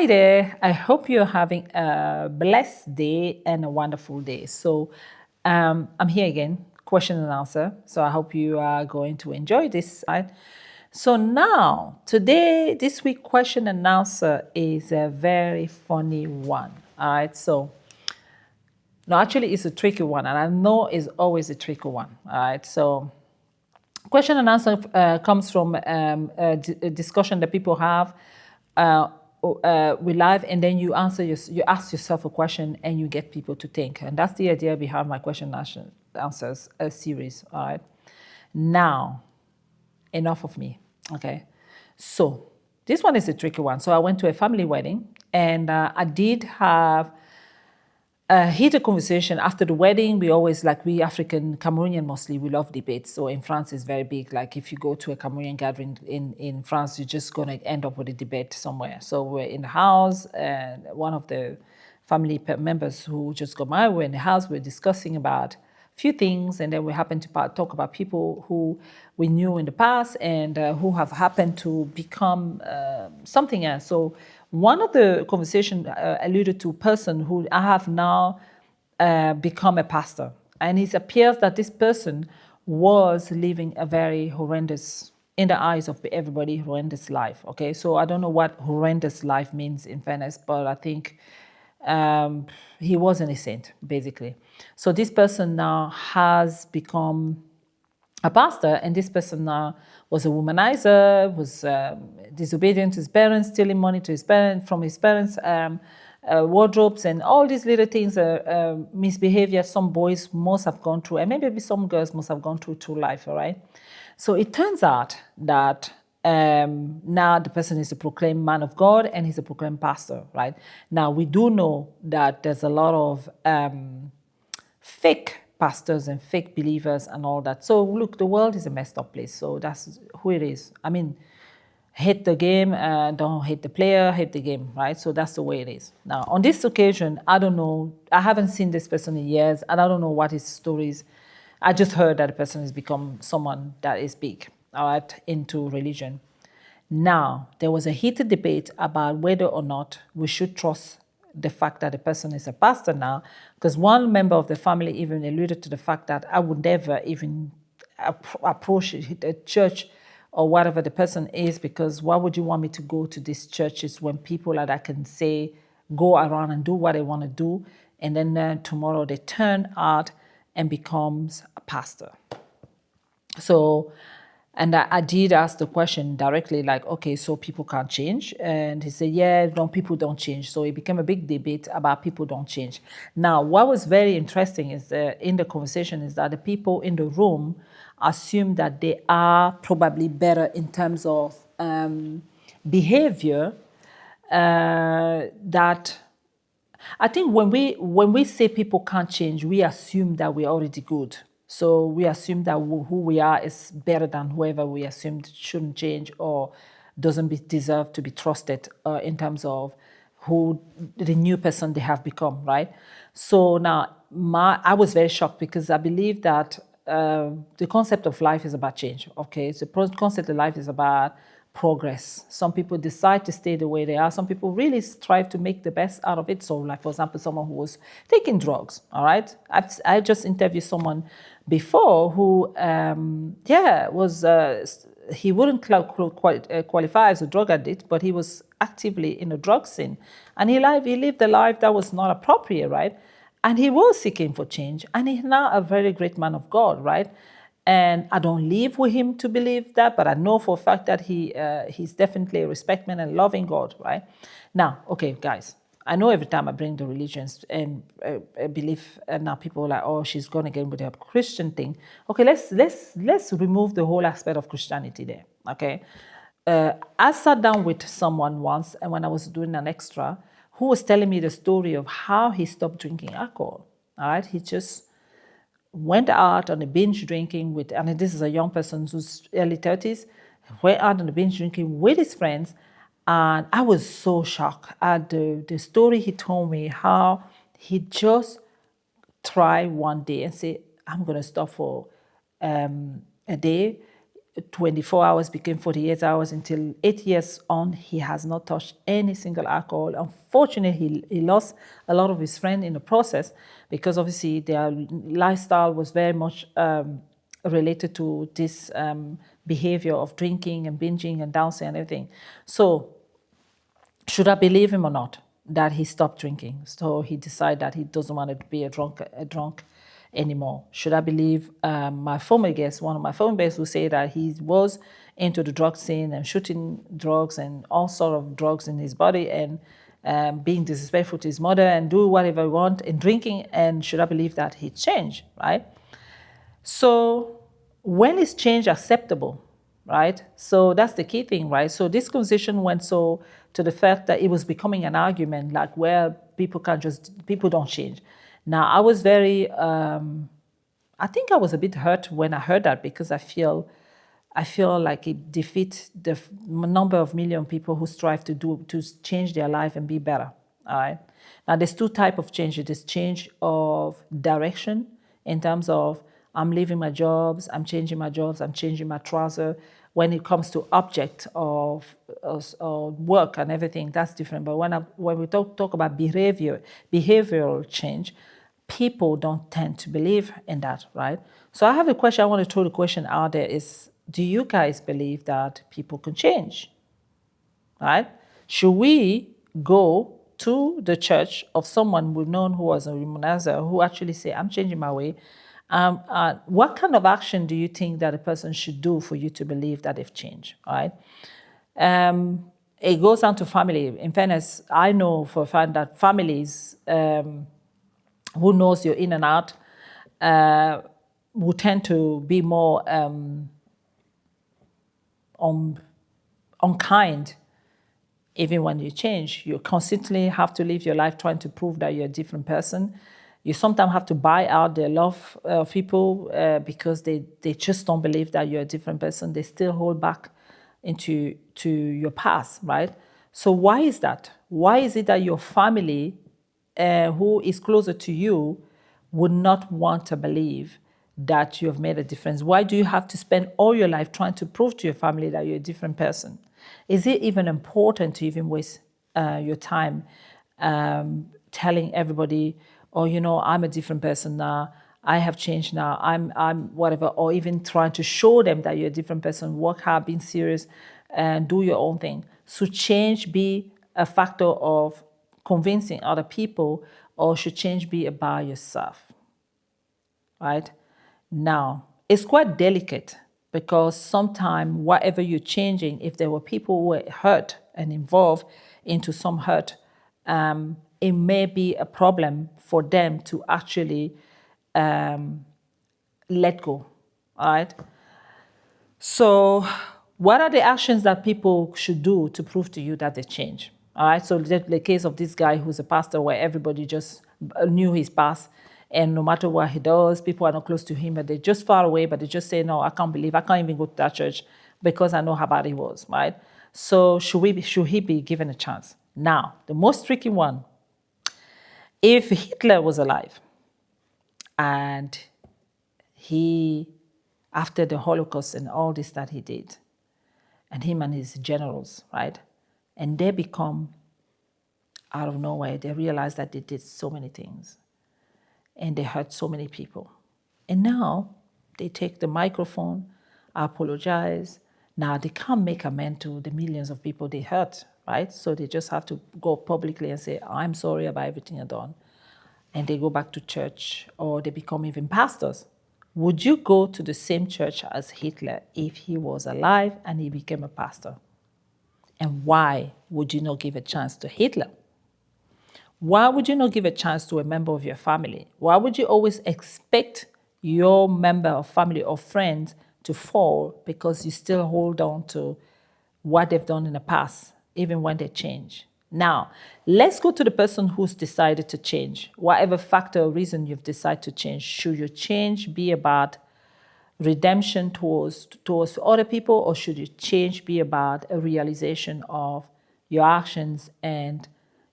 Hi there. I hope you're having a blessed day and a wonderful day. So, I'm here again, question and answer. So, I hope you are going to enjoy this. Right? So, now, today, this week, question and answer is a very funny one. All right. So, no, actually, it's a tricky one. And I know it's always a tricky one. All right. So, question and answer comes from a discussion that people have uh, with live, and then you ask yourself a question and you get people to think, and that's the idea behind my question and answers series. All right, now enough of me. Okay, so this one is a tricky one. So I went to a family wedding, and I did have hit a conversation after the wedding. We always, like, we African Cameroonian mostly, we love debates. So in France, it's very big. Like if you go to a Cameroonian gathering in France, you're just going to end up with a debate somewhere. So we're in the house, and one of the family members who just got married, we're in the house, we're discussing about few things, and then we happen to talk about people who we knew in the past and who have happened to become something else. So one of the conversation alluded to a person who I have now become a pastor, and it appears that this person was living a very horrendous, in the eyes of everybody, horrendous life. Okay, so I don't know what horrendous life means in fairness, but I think he wasn't a saint, basically. So this person now has become a pastor, and this person now was a womanizer, was disobedient to his parents, stealing money to his parents from his parents' wardrobes, and all these little things, misbehavior some boys must have gone through, and maybe some girls must have gone through life, all right? So it turns out that now the person is a proclaimed man of God and he's a proclaimed pastor, right? Now we do know that there's a lot of fake pastors and fake believers and all that. So look, the world is a messed up place. So that's who it is. I mean, hate the game, don't hate the player, hate the game, right? So that's the way it is. Now, on this occasion, I don't know, I haven't seen this person in years, and I don't know what his story is. I just heard that the person has become someone that is big, all right, into religion. Now, there was a heated debate about whether or not we should trust the fact that the person is a pastor now, because one member of the family even alluded to the fact that I would never even approach a church or whatever the person is, because why would you want me to go to these churches when people that can say go around and do what they want to do, and then tomorrow they turn out and becomes a pastor. So, and I did ask the question directly, like, okay, so people can't change? And he said, yeah, no, people don't change. So it became a big debate about people don't change. Now, what was very interesting is in the conversation is that the people in the room assume that they are probably better in terms of behavior, that I think when we say people can't change, we assume that we're already good. So we assume that who we are is better than whoever we assumed shouldn't change or doesn't deserve to be trusted in terms of who the new person they have become, right? So now I was very shocked, because I believe that the concept of life is about change. Okay, so the concept of life is about progress. Some people decide to stay the way they are. Some people really strive to make the best out of it. So, like, for example, someone who was taking drugs, all right? I just interviewed someone before who, was, he wouldn't qualify as a drug addict, but he was actively in a drug scene. And he lived a life that was not appropriate, right? And he was seeking for change. And he's now a very great man of God, right? And I don't live with him to believe that, but I know for a fact that he's definitely a respecting and loving God, right? Now, okay, guys, I know every time I bring the religions and belief, and now people are like, oh, she's gone again with her Christian thing. Okay, let's remove the whole aspect of Christianity there, okay? I sat down with someone once, and when I was doing an extra, who was telling me the story of how he stopped drinking alcohol, all right? He just went out on a binge drinking with, and this is a young person who's early 30s, went out on a binge drinking with his friends. And I was so shocked at the story he told me, how he just tried one day and said, I'm going to stop for a day. 24 hours became 48 hours until 8 years on, he has not touched any single alcohol. Unfortunately, he lost a lot of his friends in the process because obviously their lifestyle was very much related to this behavior of drinking and binging and dancing and everything. So should I believe him or not that he stopped drinking? So he decided that he doesn't want to be a drunk anymore. Should I believe my former guest, one of my former guests, who say that he was into the drug scene and shooting drugs and all sort of drugs in his body and being disrespectful to his mother and do whatever he want and drinking? And should I believe that he changed, right? So when is change acceptable, right? So that's the key thing, right? So this conversation went so to the fact that it was becoming an argument, like where people don't change. Now I was very, I think I was a bit hurt when I heard that because I feel like it defeats the number of million people who strive to change their life and be better. All right. Now there's two types of change. There's change of direction in terms of I'm leaving my jobs, I'm changing my jobs, I'm changing my trouser. When it comes to object of work and everything, that's different. But when we talk about behavioral change, people don't tend to believe in that, right? So I have a question. I want to throw the question out there is, do you guys believe that people can change, right? Should we go to the church of someone we've known who was a womanizer who actually say, I'm changing my way? What kind of action do you think that a person should do for you to believe that they've changed, right? It goes down to family. In fairness, I know for a fact that families who knows you're in and out will tend to be more unkind even when you change. You constantly have to live your life trying to prove that you're a different person. You sometimes have to buy out their love of people because they just don't believe that you're a different person. They still hold back into your past, right? So why is that? Why is it that your family who is closer to you would not want to believe that you have made a difference? Why do you have to spend all your life trying to prove to your family that you're a different person? Is it even important to even waste your time telling everybody, oh, you know, I'm a different person now, I have changed now, I'm whatever, or even trying to show them that you're a different person, work hard, being serious, and do your own thing? So change be a factor of convincing other people, or should change be about yourself, right? Now, it's quite delicate because sometimes whatever you're changing, if there were people who were hurt and involved into some hurt, it may be a problem for them to actually let go, all right? So what are the actions that people should do to prove to you that they change? All right, so the case of this guy who's a pastor where everybody just knew his past, and no matter what he does, people are not close to him, but they're just far away, but they just say, no, I can't even go to that church because I know how bad he was, right? So should he be given a chance? Now, the most tricky one, if Hitler was alive and he, after the Holocaust and all this that he did, and him and his generals, right? And they become, out of nowhere, they realize that they did so many things and they hurt so many people. And now they take the microphone, apologize. Now they can't make amends to the millions of people they hurt, right? So they just have to go publicly and say, I'm sorry about everything I've done. And they go back to church, or they become even pastors. Would you go to the same church as Hitler if he was alive and he became a pastor? And why would you not give a chance to Hitler? Why would you not give a chance to a member of your family? Why would you always expect your member of family or friends to fall because you still hold on to what they've done in the past, even when they change? Now, let's go to the person who's decided to change. Whatever factor or reason you've decided to change, should your change be about redemption towards other people, or should your change be about a realization of your actions and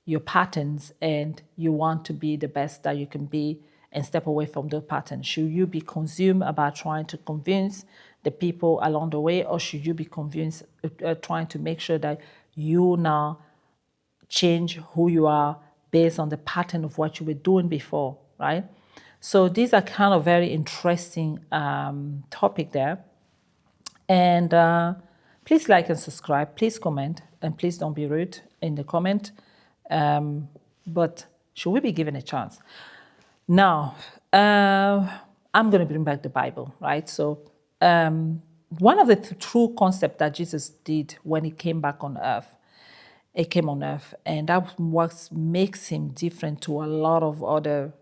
your patterns, and you want to be the best that you can be and step away from those patterns? Should you be consumed about trying to convince the people along the way, or should you be convinced, trying to make sure that you now change who you are based on the pattern of what you were doing before, right? So these are kind of very interesting topic there. And please like and subscribe, please comment, and please don't be rude in the comment. But should we be given a chance? Now, I'm going to bring back the Bible, right? So one of the true concepts that Jesus did when he came back on earth, he came on earth, and that what makes him different to a lot of other,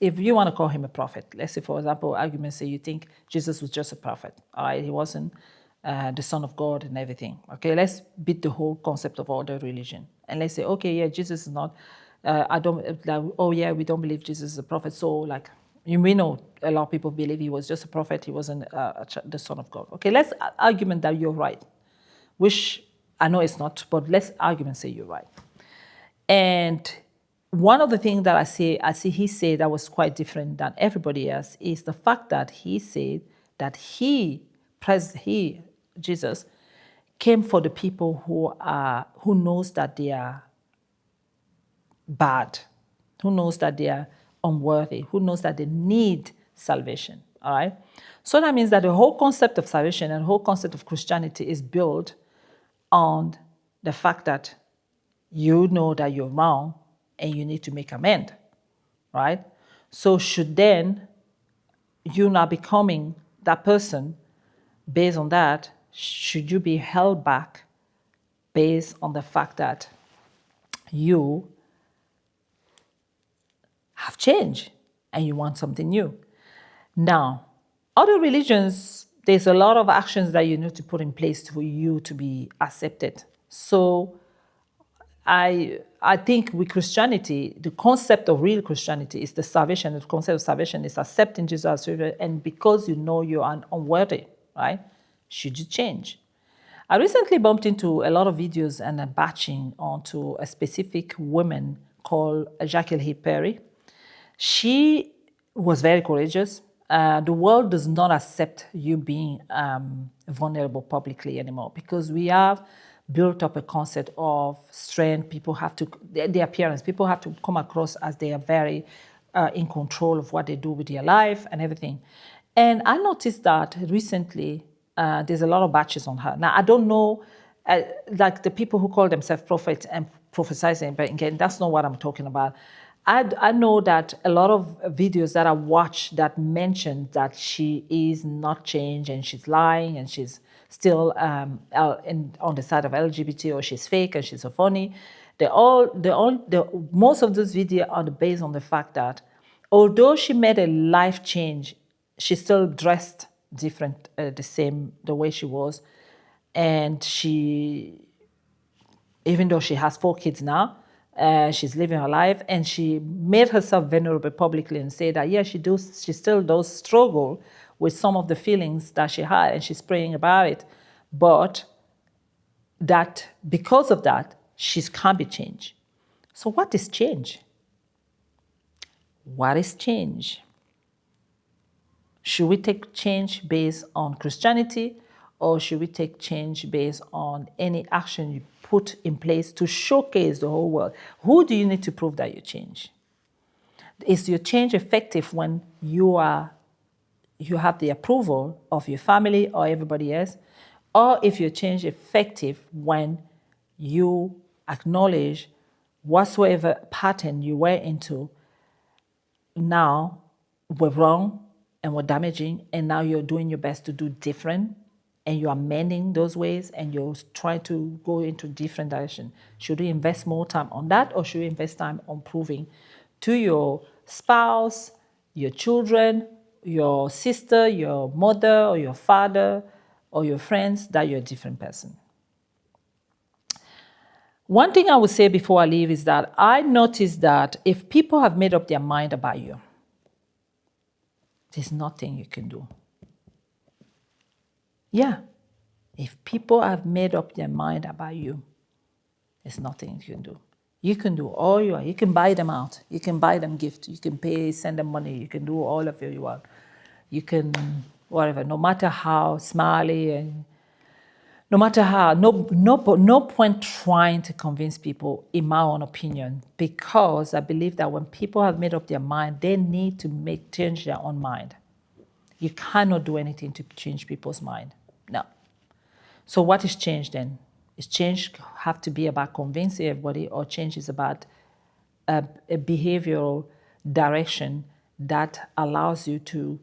if you want to call him a prophet, let's say, for example, arguments say you think Jesus was just a prophet, all right? He wasn't the Son of God and everything, okay? Let's beat the whole concept of other religion. And let's say, okay, yeah, Jesus is not, oh yeah, we don't believe Jesus is a prophet. So like, you may know a lot of people believe he was just a prophet. He wasn't the Son of God. Okay, let's argument that you're right, which I know it's not, but let's argument say you're right. And one of the things that I see he said that was quite different than everybody else is the fact that he said that Jesus, came for the people who knows that they are bad, who knows that they are unworthy, who knows that they need salvation, all right? So that means that the whole concept of salvation and the whole concept of Christianity is built on the fact that you know that you're wrong and you need to make amends, right? So should then you not becoming that person based on that, should you be held back based on the fact that you have changed and you want something new? Now, other religions, there's a lot of actions that you need to put in place for you to be accepted. So I think with Christianity, the concept of real Christianity is the salvation. The concept of salvation is accepting Jesus as Savior, and because you know you are unworthy, right? Should you change? I recently bumped into a lot of videos and batching onto a specific woman called Jacqueline Perry. She was very courageous. The world does not accept you being vulnerable publicly anymore because we have built up a concept of strength. People have to, the appearance, people have to come across as they are very in control of what they do with their life and everything. And I noticed that recently there's a lot of batches on her. Now, I don't know, like the people who call themselves prophets and prophesizing, but again, that's not what I'm talking about. I know that a lot of videos that I watch that mention that she is not changed and she's lying and she's still on the side of LGBT, or she's fake and she's a phony. Most of those videos are based on the fact that although she made a life change, she still dressed different, the way she was, and even though she has 4 kids now, she's living her life, and she made herself vulnerable publicly and said that, yeah, she still does struggle with some of the feelings that she had, and she's praying about it. But that because of that, she can't be changed. So what is change? What is change? Should we take change based on Christianity, or should we take change based on any action you put in place to showcase the whole world? Who do you need to prove that you change? Is your change effective when you have the approval of your family or everybody else? Or if your change effective when you acknowledge whatsoever pattern you were into now were wrong and were damaging, and now you're doing your best to do different, and you're amending those ways, and you're trying to go into different direction. Should you invest more time on that, or should you invest time on proving to your spouse, your children, your sister, your mother, or your father, or your friends that you're a different person? One thing I would say before I leave is that I noticed that if people have made up their mind about you, there's nothing you can do. Yeah, if people have made up their mind about you, there's nothing you can do. You can do all you want. You can buy them out. You can buy them gifts. You can pay, send them money. You can do all of it you want. You can whatever, no matter how smiley and no matter how, no point trying to convince people, in my own opinion, because I believe that when people have made up their mind, they need to change their own mind. You cannot do anything to change people's mind. No. So what is change then? Is change have to be about convincing everybody, or change is about a behavioral direction that allows you to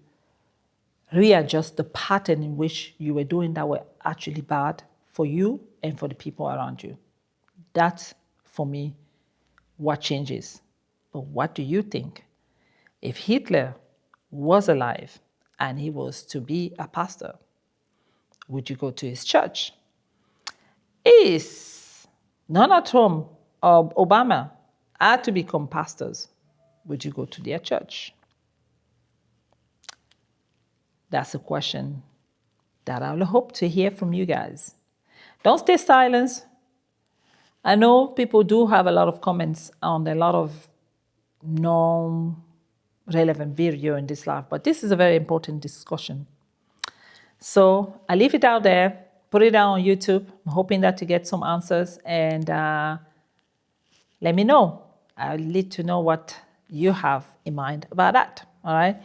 readjust the pattern in which you were doing that were actually bad for you and for the people around you. That's, for me, what changes. But what do you think? If Hitler was alive and he was to be a pastor, would you go to his church? Is Donald Trump or Obama are to become pastors, would you go to their church? That's a question that I will hope to hear from you guys. Don't stay silent. I know people do have a lot of comments on a lot of non-relevant video in this life, but this is a very important discussion. So I leave it out there, put it out on YouTube. I'm hoping that you get some answers, and let me know. I'll need to know what you have in mind about that. All right.